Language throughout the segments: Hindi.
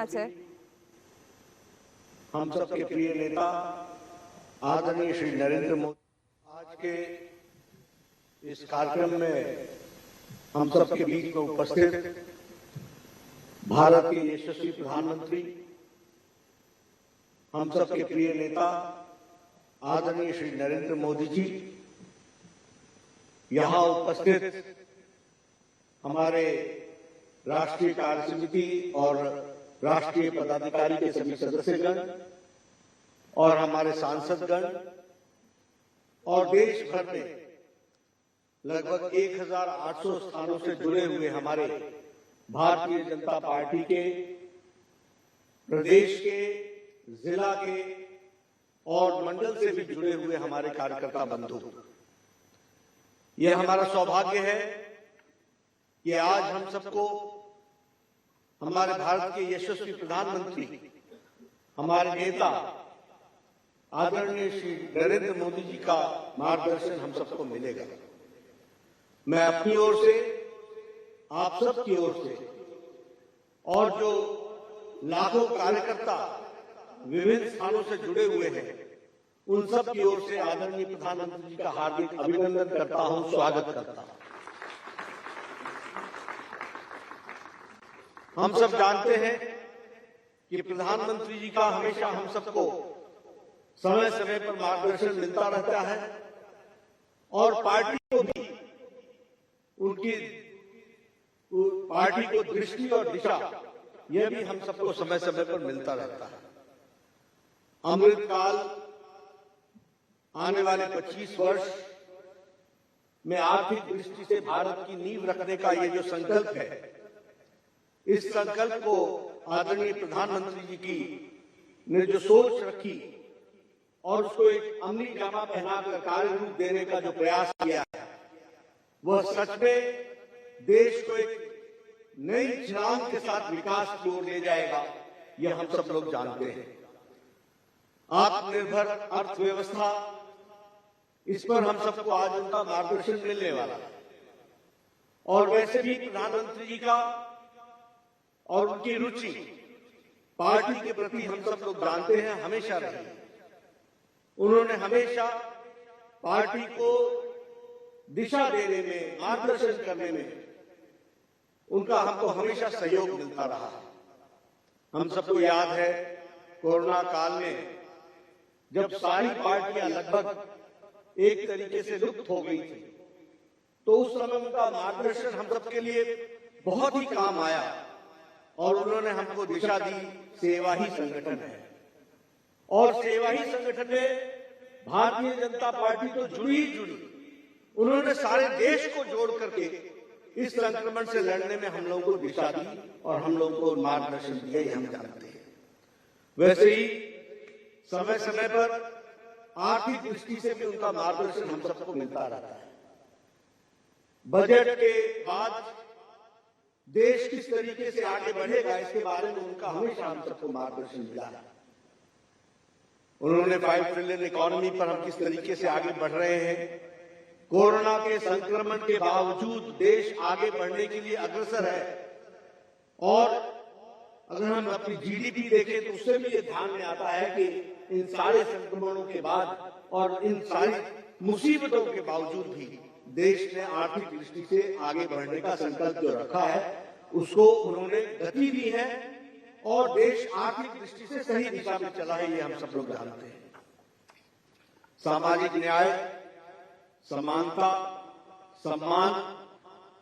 है। हम सबके प्रिय नेता आदरणीय श्री नरेंद्र मोदी आज के इस कार्यक्रम में हम सबके बीच में उपस्थित भारत के यशस्वी प्रधानमंत्री, हम सबके प्रिय नेता आदरणीय श्री नरेंद्र मोदी जी, यहां उपस्थित हमारे राष्ट्रीय कार्य समिति और राष्ट्रीय पदाधिकारी के सभी सदस्यगण और हमारे सांसदगण और देश भर में लगभग 1800 स्थानों से जुड़े हुए हमारे भारतीय जनता पार्टी के प्रदेश के, जिला के और मंडल से भी जुड़े हुए हमारे कार्यकर्ता बंधु, यह हमारा सौभाग्य है कि आज हम सबको हमारे भारत के यशस्वी प्रधानमंत्री, हमारे नेता आदरणीय श्री नरेंद्र मोदी जी का मार्गदर्शन हम सबको मिलेगा। मैं अपनी ओर से, आप सबकी ओर से और जो लाखों कार्यकर्ता विभिन्न स्थानों से जुड़े हुए हैं, उन सब की ओर से आदरणीय प्रधानमंत्री जी का हार्दिक अभिनंदन करता हूं, स्वागत करता हूं। हम सब जानते हैं कि प्रधानमंत्री जी का हमेशा हम सबको समय समय पर मार्गदर्शन मिलता रहता है और पार्टी को भी उनकी पार्टी को दृष्टि और दिशा, यह भी हम सबको समय समय पर मिलता रहता है। अमृतकाल आने वाले 25 वर्ष में आर्थिक दृष्टि से भारत की नींव रखने का ये जो संकल्प है, इस संकल्प को आदरणीय प्रधानमंत्री जी की ने जो सोच रखी और उसको एक अमली जामा पहनाकर कार्य रूप देने का जो प्रयास किया है, वह सच में देश को एक नई छलांग के साथ विकास की ओर ले जाएगा, यह हम सब लोग जानते हैं। आत्मनिर्भर अर्थव्यवस्था, इस पर हम सबको आज उनका मार्गदर्शन मिलने वाला है और वैसे भी प्रधानमंत्री जी का और उनकी रुचि पार्टी के प्रति हम सब लोग जानते हैं हमेशा रही। उन्होंने हमेशा पार्टी को दिशा देने में, मार्गदर्शन करने में उनका हमको हमेशा सहयोग मिलता रहा। हम सबको याद है कोरोना काल में जब सारी पार्टियां लगभग एक तरीके से लुप्त हो गई थी, तो उस समय उनका मार्गदर्शन हम सबके लिए बहुत ही काम आया और उन्होंने हमको दिशा दी। सेवा ही संगठन है और सेवा ही संगठन में भारतीय जनता पार्टी तो जुड़ी ही जुड़ी। उन्होंने सारे देश को जोड़ करके इस संक्रमण से लड़ने में हम लोगों को दिशा दी और हम लोगों को मार्गदर्शन दिया, ही हम जानते हैं। वैसे ही समय समय पर आर्थिक दृष्टि से भी उनका मार्गदर्शन हम सबको मिलता रहता है। बजट के बाद देश किस तरीके से आगे बढ़ेगा, इसके बारे में उनका हमेशा हम सबको मार्गदर्शन मिला है। उन्होंने 5 ट्रिलियन इकोनॉमी पर हम किस तरीके से आगे बढ़ रहे हैं, कोरोना के संक्रमण के बावजूद देश आगे बढ़ने के लिए अग्रसर है और अगर हम अपनी जीडीपी देखें तो उससे भी ये ध्यान में आता है कि इन सारे संक्रमणों के बाद और इन सारी मुसीबतों के बावजूद भी देश ने आर्थिक दृष्टि से आगे बढ़ने का संकल्प जो रखा है, उसको उन्होंने गति दी है और देश आर्थिक दृष्टि से सही दिशा में चला है, ये हम सब लोग जानते हैं। सामाजिक न्याय, समानता, सम्मान,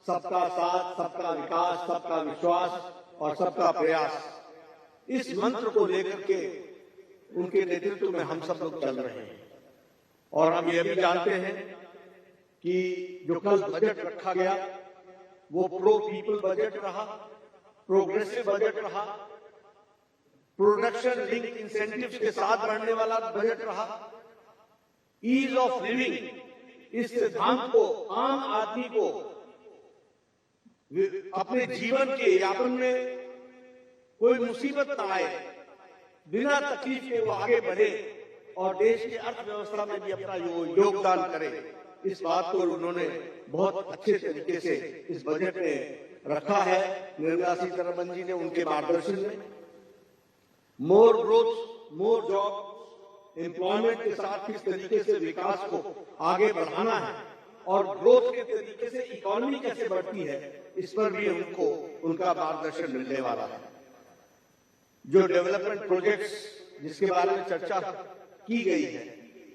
सबका साथ, सबका विकास, सबका विश्वास और सबका प्रयास, इस मंत्र को लेकर के उनके नेतृत्व में हम सब लोग चल रहे हैं। और हम यह भी जानते हैं कि जो कल बजट रखा गया वो प्रो पीपल बजट रहा, प्रोग्रेसिव बजट रहा, प्रोडक्शन लिंक इंसेंटिव्स के साथ बढ़ने वाला बजट रहा, ईज ऑफ लिविंग, इस सिद्धांत को आम आदमी को अपने जीवन के यापन में कोई मुसीबत ना आए, बिना तकलीफ के वो आगे बढ़े और देश की अर्थव्यवस्था में भी अपना योगदान करे, इस बात को उन्होंने बहुत अच्छे तरीके से इस बजट में रखा है। निर्मला सीतारमण जी ने उनके मार्गदर्शन में मोर ग्रोथ, मोर जॉब, एम्प्लॉयमेंट के साथ किस तरीके से विकास को आगे बढ़ाना है और ग्रोथ के तरीके से इकोनॉमी कैसे बढ़ती है, इस पर भी उनको उनका मार्गदर्शन मिलने वाला है। जो डेवलपमेंट प्रोजेक्ट्स जिसके बारे में चर्चा की गई है,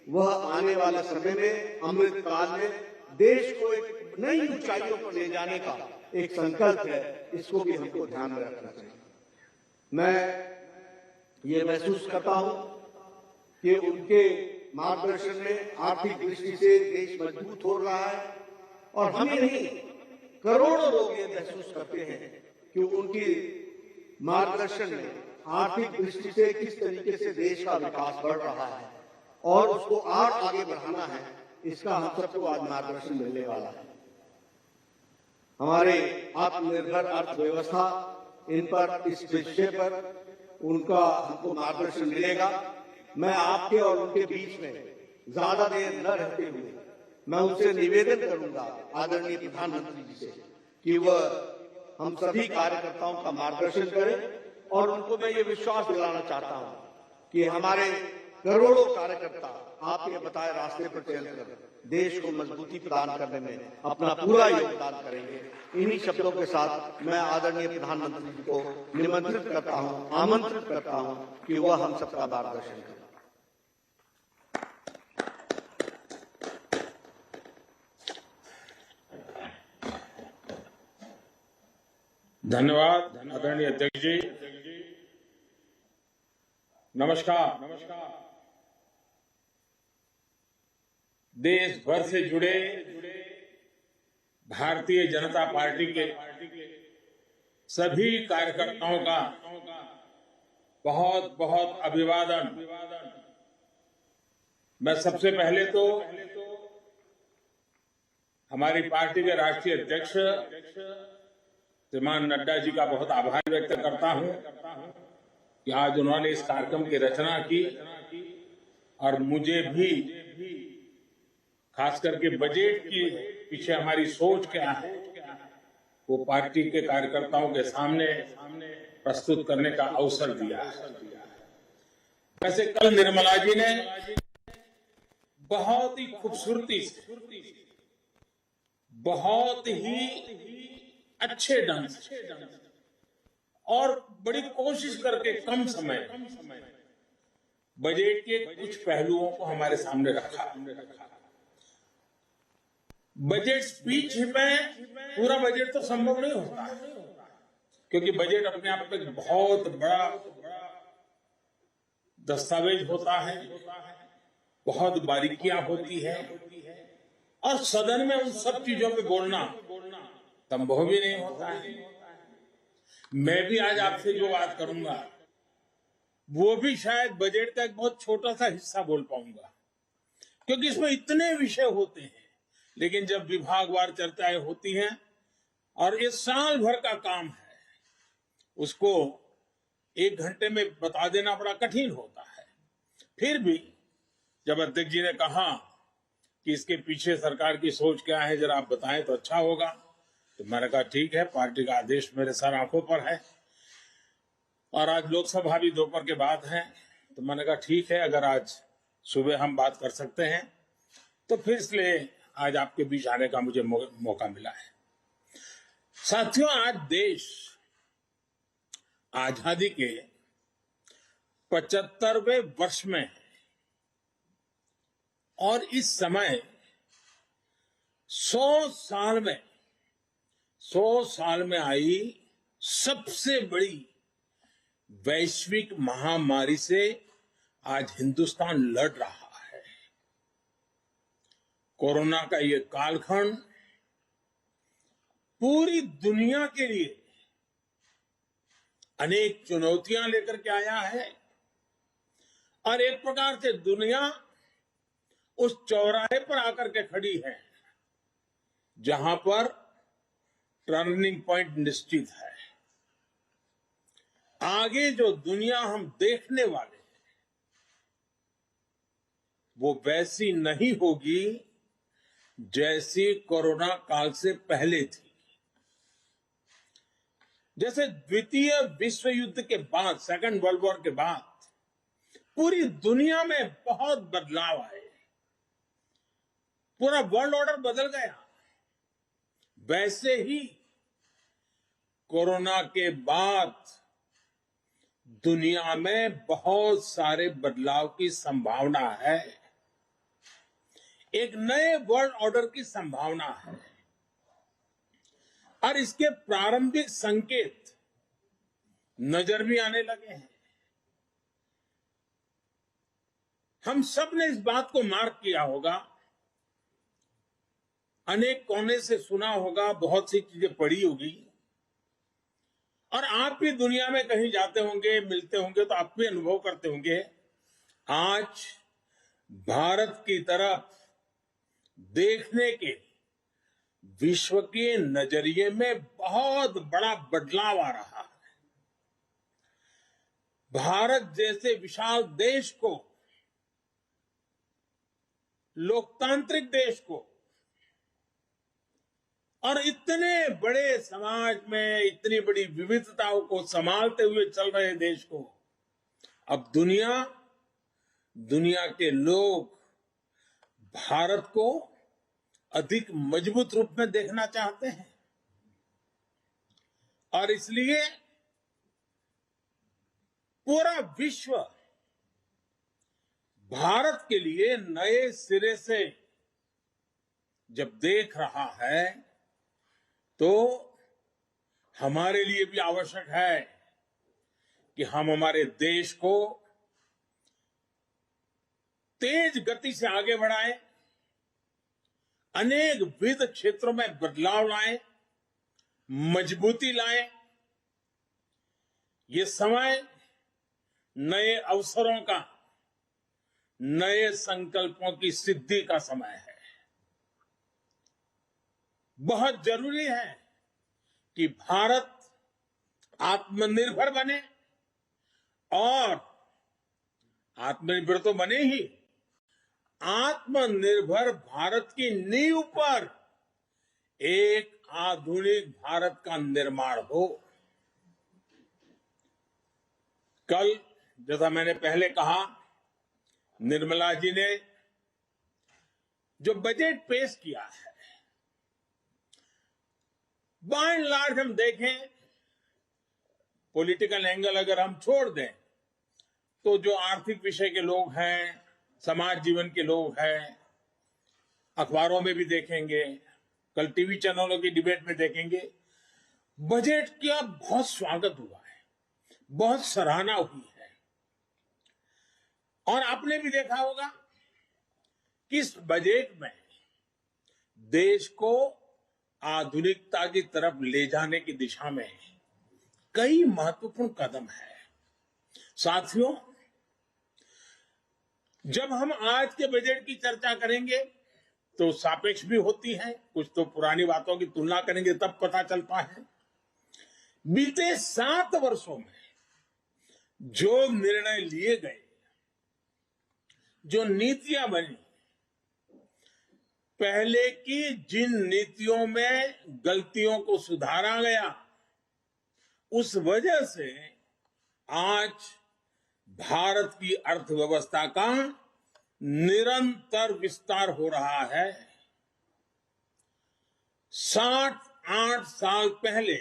वह आने वाले समय में, अमृत काल में देश को एक नई ऊंचाइयों पर ले जाने का एक संकल्प है। इसको भी हमको ध्यान में रखना चाहिए। मैं ये महसूस करता हूं कि उनके मार्गदर्शन में आर्थिक दृष्टि से देश मजबूत हो रहा है और हमें नहीं, करोड़ों लोग ये महसूस करते हैं कि उनकी मार्गदर्शन में आर्थिक दृष्टि से किस तरीके से देश का विकास बढ़ रहा है और उसको और आगे बढ़ाना है। इसका हम सबको आज मार्गदर्शन मिलने वाला है। हमारे आत्मनिर्भर अर्थव्यवस्था, इन पर, इस विषय पर उनका हमको मार्गदर्शन मिलेगा। मैं आपके और उनके बीच में ज्यादा देर न रहते हुए मैं उनसे निवेदन करूंगा, आदरणीय प्रधानमंत्री जी से, कि वह हम सभी कार्यकर्ताओं का मार्गदर्शन करें और उनको मैं ये विश्वास दिलाना चाहता हूं कि हमारे करोड़ों कार्यकर्ता आपके बताए रास्ते पर चलकर देश को मजबूती प्रदान करने में अपना पूरा योगदान करेंगे। इन्हीं शब्दों के साथ मैं आदरणीय प्रधानमंत्री जी को निमंत्रित करता हूं, आमंत्रित करता हूं कि वह हम सबका मार्गदर्शन करें। धन्यवाद आदरणीय अध्यक्ष जी। नमस्कार। देश भर से जुड़े भारतीय जनता पार्टी के सभी कार्यकर्ताओं का बहुत बहुत अभिवादन। मैं सबसे पहले तो हमारी पार्टी के राष्ट्रीय अध्यक्ष श्रीमान नड्डा जी का बहुत आभार व्यक्त करता हूं कि आज उन्होंने इस कार्यक्रम की रचना की और मुझे भी खास करके बजट के पीछे हमारी सोच क्या है वो पार्टी के कार्यकर्ताओं के सामने प्रस्तुत करने का अवसर दिया। वैसे कल निर्मला जी ने बहुत ही खूबसूरती से, बहुत ही अच्छे ढंग से और बड़ी कोशिश करके कम समय बजट के कुछ पहलुओं को हमारे सामने रखा। बजट स्पीच में पूरा बजट तो संभव नहीं होता क्योंकि बजट अपने आप में एक बहुत बड़ा दस्तावेज होता है, बहुत बारीकियां होती है और सदन में उन सब चीजों पे बोलना संभव भी नहीं होता है। मैं भी आज आपसे जो बात करूंगा वो भी शायद बजट का एक बहुत छोटा सा हिस्सा बोल पाऊंगा क्योंकि इसमें इतने विषय होते हैं, लेकिन जब विभागवार चर्चाएं होती हैं और ये साल भर का काम है, उसको 1 घंटे में बता देना बड़ा कठिन होता है। फिर भी जब अध्यक्ष जी ने कहा कि इसके पीछे सरकार की सोच क्या है जरा आप बताएं तो अच्छा होगा, तो मैंने कहा ठीक है, पार्टी का आदेश मेरे सर आंखों पर है और आज लोकसभा भी दोपहर के बाद है, तो मैंने कहा ठीक है, अगर आज सुबह हम बात कर सकते हैं तो फिर इसलिए आज आपके बीच आने का मुझे मौका मिला है। साथियों, आज देश आजादी के 75वें वर्ष में है और इस समय 100 साल में आई सबसे बड़ी वैश्विक महामारी से आज हिंदुस्तान लड़ रहा है। कोरोना का ये कालखंड पूरी दुनिया के लिए अनेक चुनौतियां लेकर के आया है और एक प्रकार से दुनिया उस चौराहे पर आकर के खड़ी है जहां पर टर्निंग पॉइंट निश्चित है। आगे जो दुनिया हम देखने वाले हैं वो वैसी नहीं होगी जैसी कोरोना काल से पहले थी। जैसे द्वितीय विश्व युद्ध के बाद, सेकंड वर्ल्ड वॉर के बाद पूरी दुनिया में बहुत बदलाव आए, पूरा वर्ल्ड ऑर्डर बदल गया, वैसे ही कोरोना के बाद दुनिया में बहुत सारे बदलाव की संभावना है। एक नए वर्ल्ड ऑर्डर की संभावना है और इसके प्रारंभिक संकेत नजर भी आने लगे हैं। हम सब ने इस बात को मार्क किया होगा, अनेक कोने से सुना होगा, बहुत सी चीजें पढ़ी होगी, और आप भी दुनिया में कहीं जाते होंगे, मिलते होंगे तो आप भी अनुभव करते होंगे। आज भारत की तरफ देखने के विश्व के नजरिए में बहुत बड़ा बदलाव आ रहा है। भारत जैसे विशाल देश को, लोकतांत्रिक देश को, और इतने बड़े समाज में इतनी बड़ी विविधताओं को संभालते हुए चल रहे देश को अब दुनिया के लोग भारत को अधिक मजबूत रूप में देखना चाहते हैं। और इसलिए पूरा विश्व भारत के लिए नए सिरे से जब देख रहा है तो हमारे लिए भी आवश्यक है कि हम हमारे देश को तेज गति से आगे बढ़ाएं, अनेक विविध क्षेत्रों में बदलाव लाएं, मजबूती लाएं। ये समय नए अवसरों का, नए संकल्पों की सिद्धि का समय है। बहुत जरूरी है कि भारत आत्मनिर्भर बने, और आत्मनिर्भर तो बने ही, आत्मनिर्भर भारत की नींव पर एक आधुनिक भारत का निर्माण हो। कल, जैसा मैंने पहले कहा, निर्मला जी ने जो बजट पेश किया है, बाय एंड लार्ज हम देखें, पॉलिटिकल एंगल अगर हम छोड़ दें तो जो आर्थिक विषय के लोग हैं, समाज जीवन के लोग हैं, अखबारों में भी देखेंगे, कल टीवी चैनलों की डिबेट में देखेंगे, बजट का बहुत स्वागत हुआ है, बहुत सराहना हुई है। और आपने भी देखा होगा कि इस बजट में देश को आधुनिकता की तरफ ले जाने की दिशा में कई महत्वपूर्ण कदम है। साथियों, जब हम आज के बजट की चर्चा करेंगे तो सापेक्ष भी होती है, कुछ तो पुरानी बातों की तुलना करेंगे तब पता चलता है। बीते 7 वर्षों में जो निर्णय लिए गए, जो नीतियां बनी, पहले की जिन नीतियों में गलतियों को सुधारा गया, उस वजह से आज भारत की अर्थव्यवस्था का निरंतर विस्तार हो रहा है। 68 साल पहले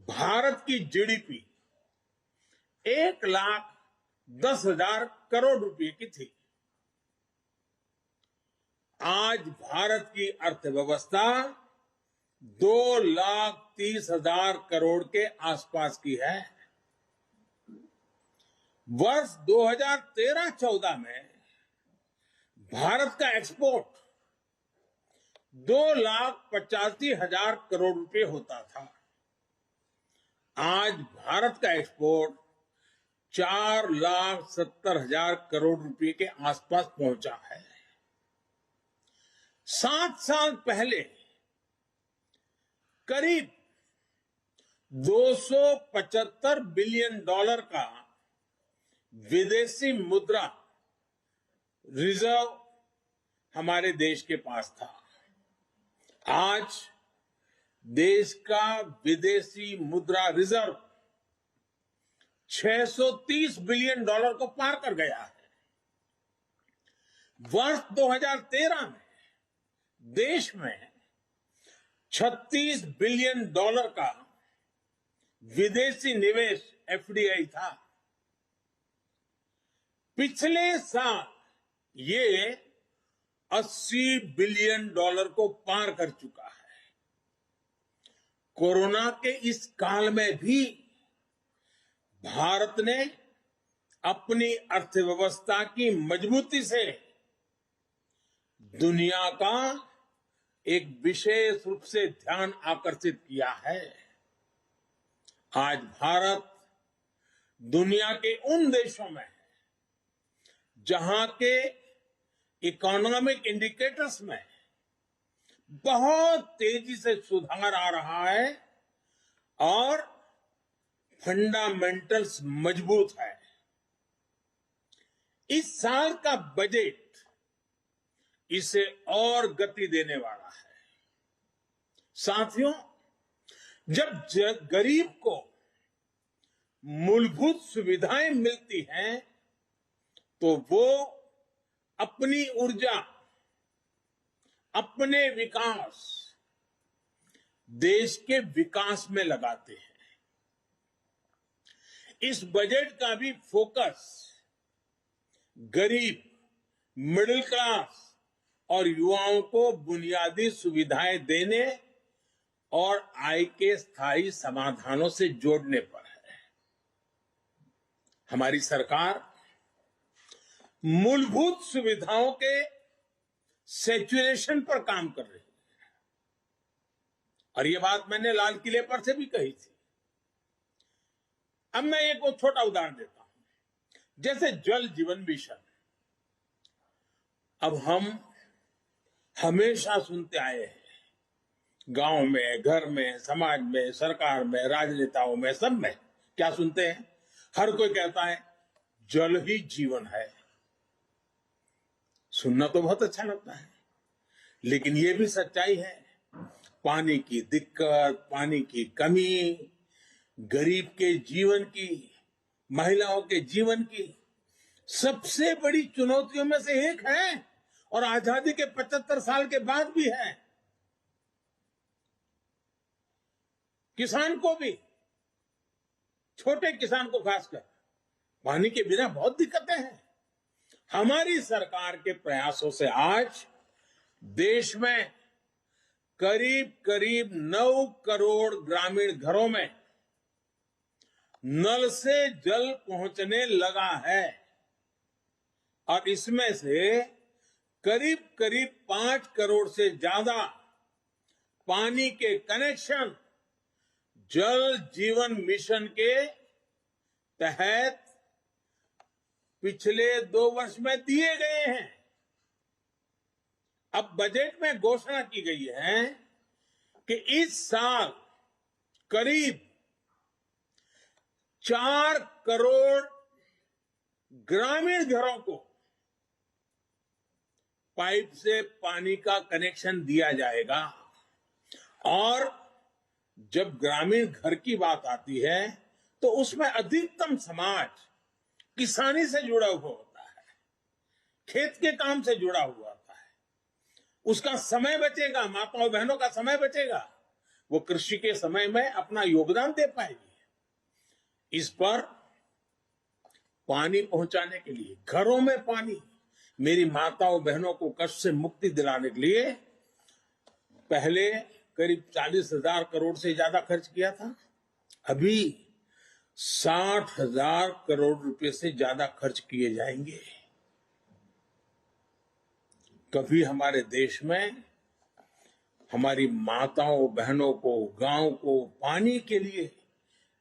भारत की जीडीपी 1,10,000 करोड़ रुपए की थी। आज भारत की अर्थव्यवस्था 2,30,000 करोड़ के आसपास की है। वर्ष 2013-14 में भारत का एक्सपोर्ट 2,85,000 करोड़ रुपए होता था। आज भारत का एक्सपोर्ट 4,70,000 करोड़ रुपए के आसपास पहुंचा है। 7 साल पहले करीब $275 बिलियन का विदेशी मुद्रा रिजर्व हमारे देश के पास था। आज देश का विदेशी मुद्रा रिजर्व 630 बिलियन डॉलर को पार कर गया है। वर्ष 2013 में देश में 36 बिलियन डॉलर का विदेशी निवेश एफडीआई था। पिछले साल ये 80 बिलियन डॉलर को पार कर चुका है। कोरोना के इस काल में भी भारत ने अपनी अर्थव्यवस्था की मजबूती से दुनिया का एक विशेष रूप से ध्यान आकर्षित किया है। आज भारत दुनिया के उन देशों में है जहां के इकोनॉमिक इंडिकेटर्स में बहुत तेजी से सुधार आ रहा है और फंडामेंटल्स मजबूत है। इस साल का बजट इसे और गति देने वाला है। साथियों, जब गरीब को मूलभूत सुविधाएं मिलती हैं तो वो अपनी ऊर्जा, अपने विकास, देश के विकास में लगाते हैं। इस बजट का भी फोकस गरीब, मिडिल क्लास और युवाओं को बुनियादी सुविधाएं देने और आय के स्थायी समाधानों से जोड़ने पर है। हमारी सरकार मूलभूत सुविधाओं के सैचुरेशन पर काम कर रही है और ये बात मैंने लाल किले पर से भी कही थी। अब मैं एक और छोटा उदाहरण देता हूं, जैसे जल जीवन मिशन। अब हम हमेशा सुनते आए हैं, गांव में, घर में, समाज में, सरकार में, राजनेताओं में, सब में क्या सुनते हैं? हर कोई कहता है जल ही जीवन है। सुनना तो बहुत अच्छा लगता है, लेकिन ये भी सच्चाई है, पानी की दिक्कत, पानी की कमी गरीब के जीवन की, महिलाओं के जीवन की सबसे बड़ी चुनौतियों में से एक है और आजादी के 75 साल के बाद भी है। किसान को भी, छोटे किसान को खासकर, पानी के बिना बहुत दिक्कतें हैं। हमारी सरकार के प्रयासों से आज देश में करीब करीब 9 करोड़ ग्रामीण घरों में नल से जल पहुंचने लगा है और इसमें से करीब करीब 5 करोड़ से ज्यादा पानी के कनेक्शन जल जीवन मिशन के तहत पिछले 2 वर्ष में दिए गए हैं। अब बजट में घोषणा की गई है कि इस साल करीब 4 करोड़ ग्रामीण घरों को पाइप से पानी का कनेक्शन दिया जाएगा। और जब ग्रामीण घर की बात आती है तो उसमें अधिकतम समाज किसानी से जुड़ा हुआ होता है, खेत के काम से जुड़ा हुआ होता है। उसका समय बचेगा, माताओं बहनों का समय बचेगा, वो कृषि के समय में अपना योगदान दे पाएगी। इस पर पानी पहुंचाने के लिए, घरों में पानी, मेरी माताओं बहनों को कष्ट से मुक्ति दिलाने के लिए पहले करीब 40,000 करोड़ से ज्यादा खर्च किया था। अभी 60,000 करोड़ रुपए से ज्यादा खर्च किए जाएंगे। कभी हमारे देश में हमारी माताओं बहनों को, गांव को पानी के लिए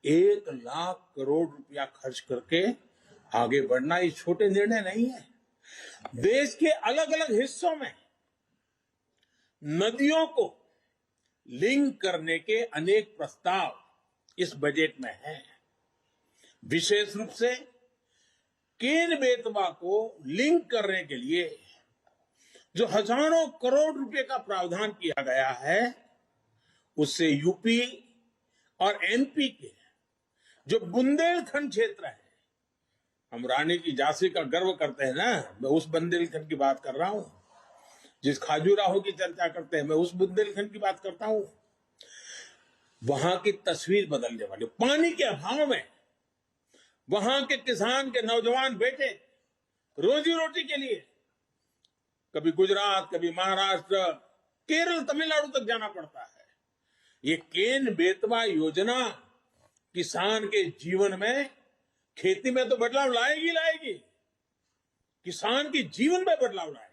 1 लाख करोड़ रुपया खर्च करके आगे बढ़ना ये छोटे निर्णय नहीं है। देश के अलग अलग हिस्सों में नदियों को लिंक करने के अनेक प्रस्ताव इस बजट में हैं। विशेष रूप से केन बेतवा को लिंक करने के लिए जो हजारों करोड़ रुपए का प्रावधान किया गया है, उससे यूपी और एमपी के जो बुंदेलखंड क्षेत्र है, हम रानी की झांसी का गर्व करते हैं ना, मैं उस बुंदेलखंड की बात कर रहा हूं। जिस खाजुराहो की चर्चा करते हैं, मैं उस बुंदेलखंड की बात करता हूं। वहां की तस्वीर बदलने वाली, पानी के अभाव में वहां के किसान के नौजवान बेटे रोजी रोटी के लिए कभी गुजरात, कभी महाराष्ट्र, केरल, तमिलनाडु तक जाना पड़ता है। ये केन बेतवा योजना किसान के जीवन में, खेती में तो बदलाव लाएगी लाएगी, किसान के जीवन में बदलाव लाएगी।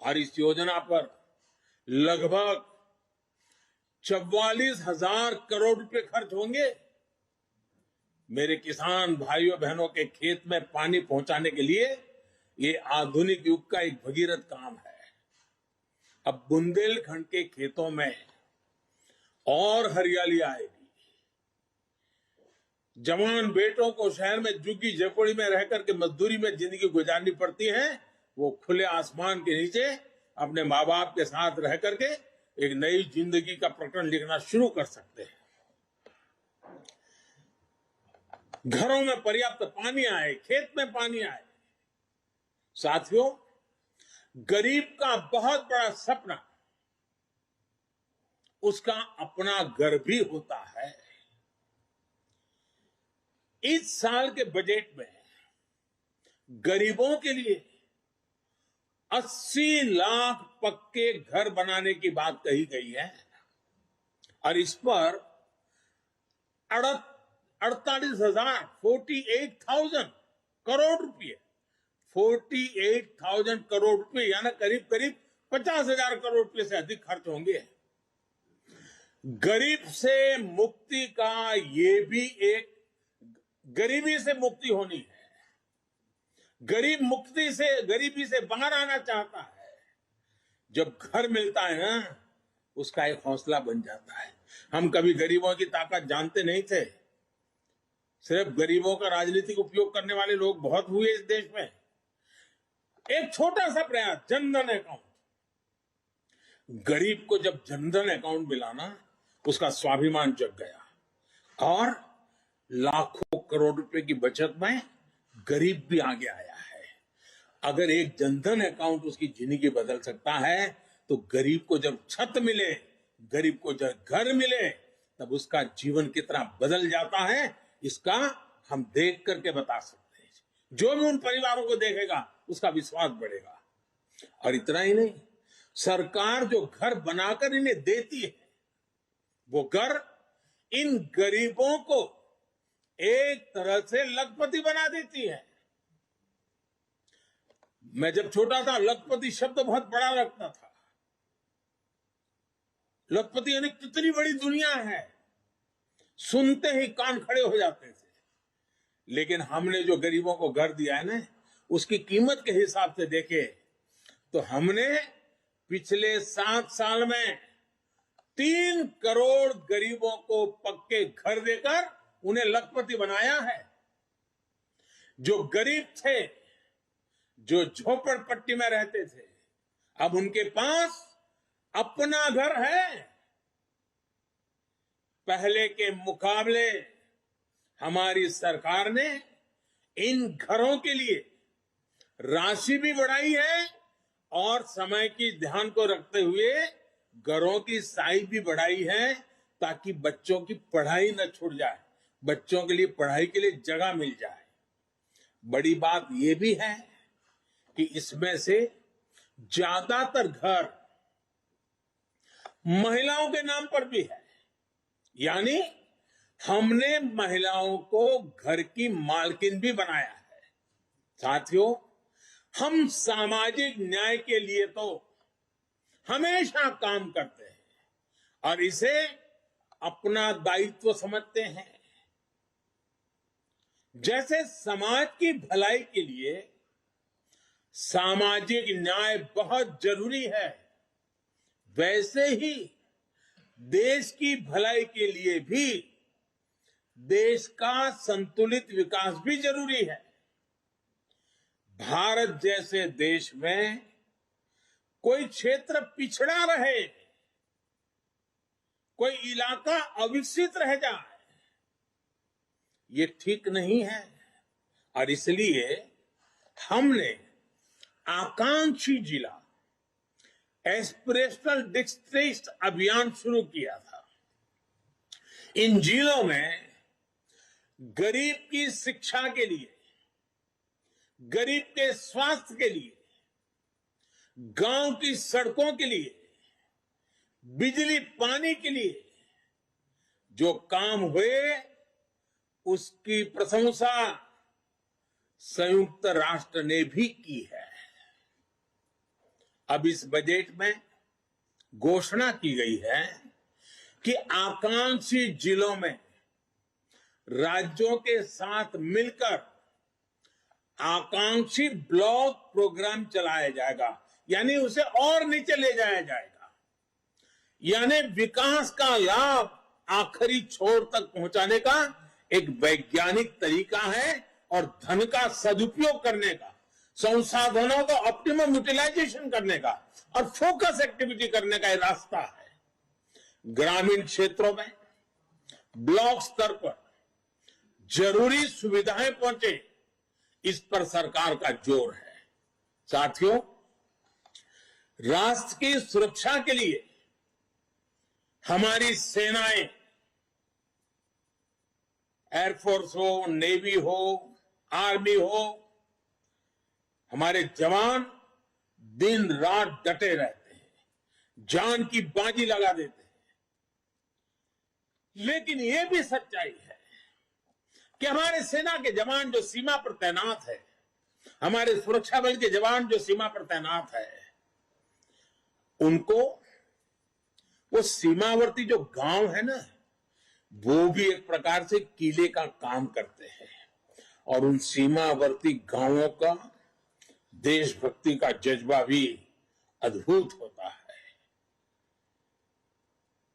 और इस योजना पर लगभग 44,000 करोड़ रुपए खर्च होंगे। मेरे किसान भाइयों बहनों के खेत में पानी पहुंचाने के लिए ये आधुनिक युग का एक भगीरथ काम है। अब बुंदेलखंड के खेतों में और हरियाली आएगी। जवान बेटों को शहर में झुग्गी झोपड़ी में रहकर के मजदूरी में जिंदगी गुजारनी पड़ती है, वो खुले आसमान के नीचे अपने माँ बाप के साथ रह करके एक नई जिंदगी का प्रकरण लिखना शुरू कर सकते हैं। घरों में पर्याप्त पानी आए, खेत में पानी आए। साथियों, गरीब का बहुत बड़ा सपना उसका अपना घर भी होता है। इस साल के बजट में गरीबों के लिए 80 लाख पक्के घर बनाने की बात कही गई है और इस पर 48,000 करोड़ रुपए 48,000 करोड़ रुपए यानी करीब करीब 50,000 करोड़ रुपए से अधिक खर्च होंगे। गरीब से मुक्ति का ये भी एक, गरीबी से मुक्ति होनी है। गरीब गरीबी से बाहर आना चाहता है। जब घर मिलता है ना, उसका एक हौसला बन जाता है। हम कभी गरीबों की ताकत जानते नहीं थे। सिर्फ गरीबों का राजनीतिक उपयोग करने वाले लोग बहुत हुए इस देश में। एक छोटा सा प्रयास, जनधन अकाउंट। गरीब को जब जनधन अकाउंट मिला ना, उसका स्वाभिमान जग गया और लाखों करोड़ रुपए की बचत में गरीब भी आगे आया है। अगर एक जनधन अकाउंट उसकी जिंदगी बदल सकता है, तो गरीब को जब छत मिले, गरीब को जब घर मिले, तब उसका जीवन कितना बदल जाता है, इसका हम देख करके बता सकते हैं। जो भी उन परिवारों को देखेगा, उसका विश्वास बढ़ेगा। और इतना ही नहीं, सरकार जो घर बनाकर इन्हें देती है, वो घर इन गरीबों को एक तरह से लखपति बना देती है। मैं जब छोटा था, लखपति शब्द बहुत बड़ा लगता था। लखपति यानी कितनी बड़ी दुनिया है, सुनते ही कान खड़े हो जाते थे। लेकिन हमने जो गरीबों को घर दिया है ना, उसकी कीमत के हिसाब से देखे तो हमने पिछले 7 साल में 3 करोड़ गरीबों को पक्के घर देकर उन्हें लखपति बनाया है। जो गरीब थे, जो झोपड़पट्टी में रहते थे, अब उनके पास अपना घर है। पहले के मुकाबले हमारी सरकार ने इन घरों के लिए राशि भी बढ़ाई है और समय की ध्यान को रखते हुए घरों की साइज भी बढ़ाई है, ताकि बच्चों की पढ़ाई न छूट जाए, बच्चों के लिए पढ़ाई के लिए जगह मिल जाए। बड़ी बात यह भी है कि इसमें से ज्यादातर घर महिलाओं के नाम पर भी है, यानी हमने महिलाओं को घर की मालकिन भी बनाया है। साथियों, हम सामाजिक न्याय के लिए तो हमेशा काम करते हैं और इसे अपना दायित्व समझते हैं। जैसे समाज की भलाई के लिए सामाजिक न्याय बहुत जरूरी है, वैसे ही देश की भलाई के लिए भी देश का संतुलित विकास भी जरूरी है। भारत जैसे देश में कोई क्षेत्र पिछड़ा रहे, कोई इलाका अविकसित रह जाए, ये ठीक नहीं है। और इसलिए हमने आकांक्षी जिला एस्पिरेशनल डिस्ट्रिक्ट अभियान शुरू किया था। इन जिलों में गरीब की शिक्षा के लिए, गरीब के स्वास्थ्य के लिए, गांव की सड़कों के लिए, बिजली पानी के लिए जो काम हुए उसकी प्रशंसा संयुक्त राष्ट्र ने भी की है। अब इस बजट में घोषणा की गई है कि आकांक्षी जिलों में राज्यों के साथ मिलकर आकांक्षी ब्लॉक प्रोग्राम चलाया जाएगा, यानी उसे और नीचे ले जाया जाएगा। यानी विकास का लाभ आखिरी छोर तक पहुंचाने का एक वैज्ञानिक तरीका है और धन का सदुपयोग करने का, संसाधनों का ऑप्टिमम यूटिलाइजेशन करने का और फोकस एक्टिविटी करने का एक रास्ता है। ग्रामीण क्षेत्रों में ब्लॉक स्तर पर जरूरी सुविधाएं पहुंचे, इस पर सरकार का जोर है। साथियों, राष्ट्र की सुरक्षा के लिए हमारी सेनाएं, एयरफोर्स हो, नेवी हो, आर्मी हो, हमारे जवान दिन रात डटे रहते हैं, जान की बाजी लगा देते हैं। लेकिन यह भी सच्चाई है कि हमारे सेना के जवान जो सीमा पर तैनात है, हमारे सुरक्षा बल के जवान जो सीमा पर तैनात है, उनको वो सीमावर्ती जो गांव है ना, वो भी एक प्रकार से किले का काम करते हैं और उन सीमावर्ती गांवों का देशभक्ति का जज्बा भी अद्भुत होता है।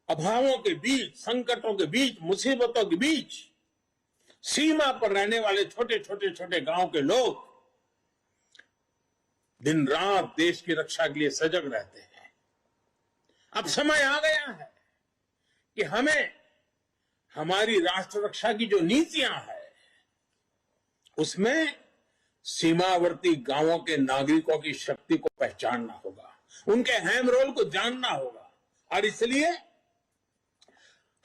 अभावों के बीच, संकटों के बीच, मुसीबतों के बीच सीमा पर रहने वाले छोटे गांव के लोग दिन रात देश की रक्षा के लिए सजग रहते हैं। अब समय आ गया है कि हमें हमारी राष्ट्र रक्षा की जो नीतियां है उसमें सीमावर्ती गांवों के नागरिकों की शक्ति को पहचानना होगा, उनके अहम रोल को जानना होगा। और इसलिए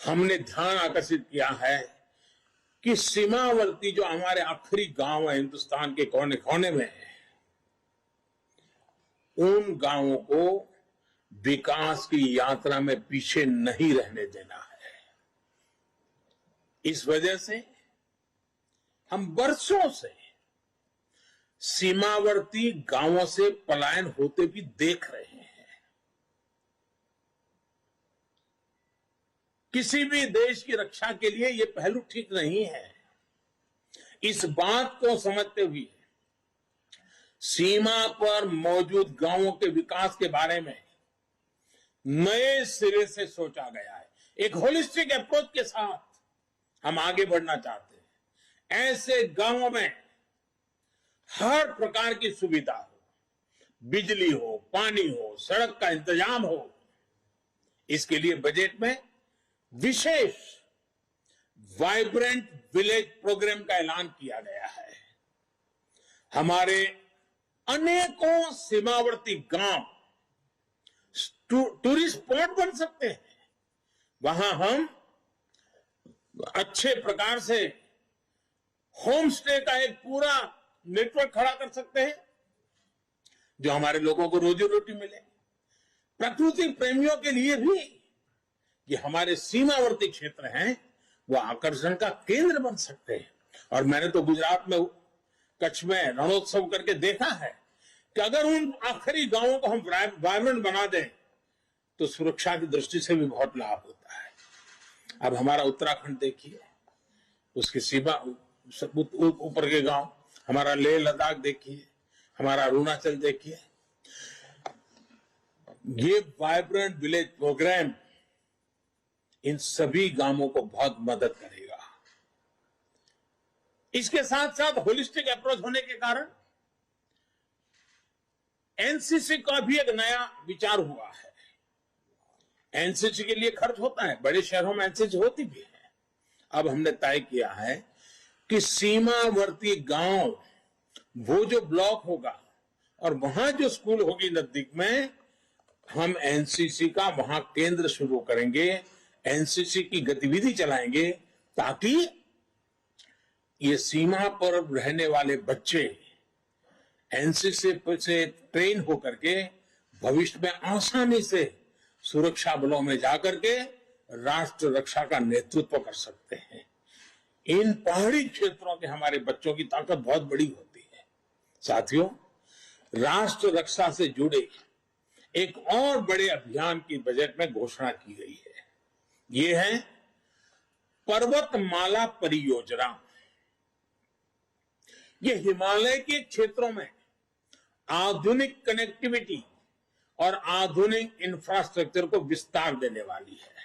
हमने ध्यान आकर्षित किया है कि सीमावर्ती जो हमारे आखिरी गांव है हिंदुस्तान के कोने कोने में, उन गांवों को विकास की यात्रा में पीछे नहीं रहने देना है। इस वजह से हम वर्षों से सीमावर्ती गांवों से पलायन होते भी देख रहे हैं। किसी भी देश की रक्षा के लिए यह पहलू ठीक नहीं है। इस बात को समझते हुए सीमा पर मौजूद गांवों के विकास के बारे में नए सिरे से सोचा गया है। एक होलिस्टिक अप्रोच के साथ हम आगे बढ़ना चाहते हैं। ऐसे गांवों में हर प्रकार की सुविधा हो, बिजली हो, पानी हो, सड़क का इंतजाम हो। इसके लिए बजट में विशेष वाइब्रेंट विलेज प्रोग्राम का ऐलान किया गया है। हमारे अनेकों सीमावर्ती गांव टूरिस्ट स्पॉट बन सकते हैं। वहां हम अच्छे प्रकार से होम स्टे का एक पूरा नेटवर्क खड़ा कर सकते हैं, जो हमारे लोगों को रोजी रोटी मिले। प्रकृति प्रेमियों के लिए भी ये हमारे सीमावर्ती क्षेत्र हैं, वो आकर्षण का केंद्र बन सकते हैं। और मैंने तो गुजरात में कच्छ में रणोत्सव करके देखा है कि अगर उन आखिरी गांवों को हम वाइब्रेंट बना दें तो सुरक्षा की दृष्टि से भी बहुत लाभ होता है। अब हमारा उत्तराखंड देखिए, उसकी सीमा ऊपर के गांव, हमारा लेह लद्दाख देखिए, हमारा अरुणाचल देखिए। ये वाइब्रेंट विलेज प्रोग्राम इन सभी गांवों को बहुत मदद करेगा। इसके साथ साथ होलिस्टिक अप्रोच होने के कारण एनसीसी का भी एक नया विचार हुआ है। एनसीसी के लिए खर्च होता है, बड़े शहरों में एनसीसी होती भी है। अब हमने तय किया है कि सीमावर्ती गांव, वो जो ब्लॉक होगा और वहां जो स्कूल होगी नजदीक में, हम एनसीसी का वहां केंद्र शुरू करेंगे, एनसीसी की गतिविधि चलाएंगे, ताकि ये सीमा पर रहने वाले बच्चे एनसीसी से ट्रेन होकर के भविष्य में आसानी से सुरक्षा बलों में जाकर के राष्ट्र रक्षा का नेतृत्व कर सकते हैं। इन पहाड़ी क्षेत्रों के हमारे बच्चों की ताकत बहुत बड़ी होती है। साथियों, राष्ट्र रक्षा से जुड़े एक और बड़े अभियान की बजट में घोषणा की गई है। ये है पर्वतमाला परियोजना। ये हिमालय के क्षेत्रों में आधुनिक कनेक्टिविटी और आधुनिक इंफ्रास्ट्रक्चर को विस्तार देने वाली है।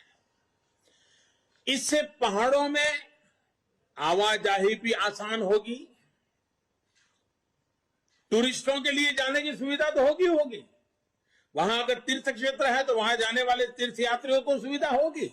इससे पहाड़ों में आवाजाही भी आसान होगी, टूरिस्टों के लिए जाने की सुविधा तो होगी। वहां अगर तीर्थ क्षेत्र है तो वहां जाने वाले तीर्थ यात्रियों को सुविधा होगी।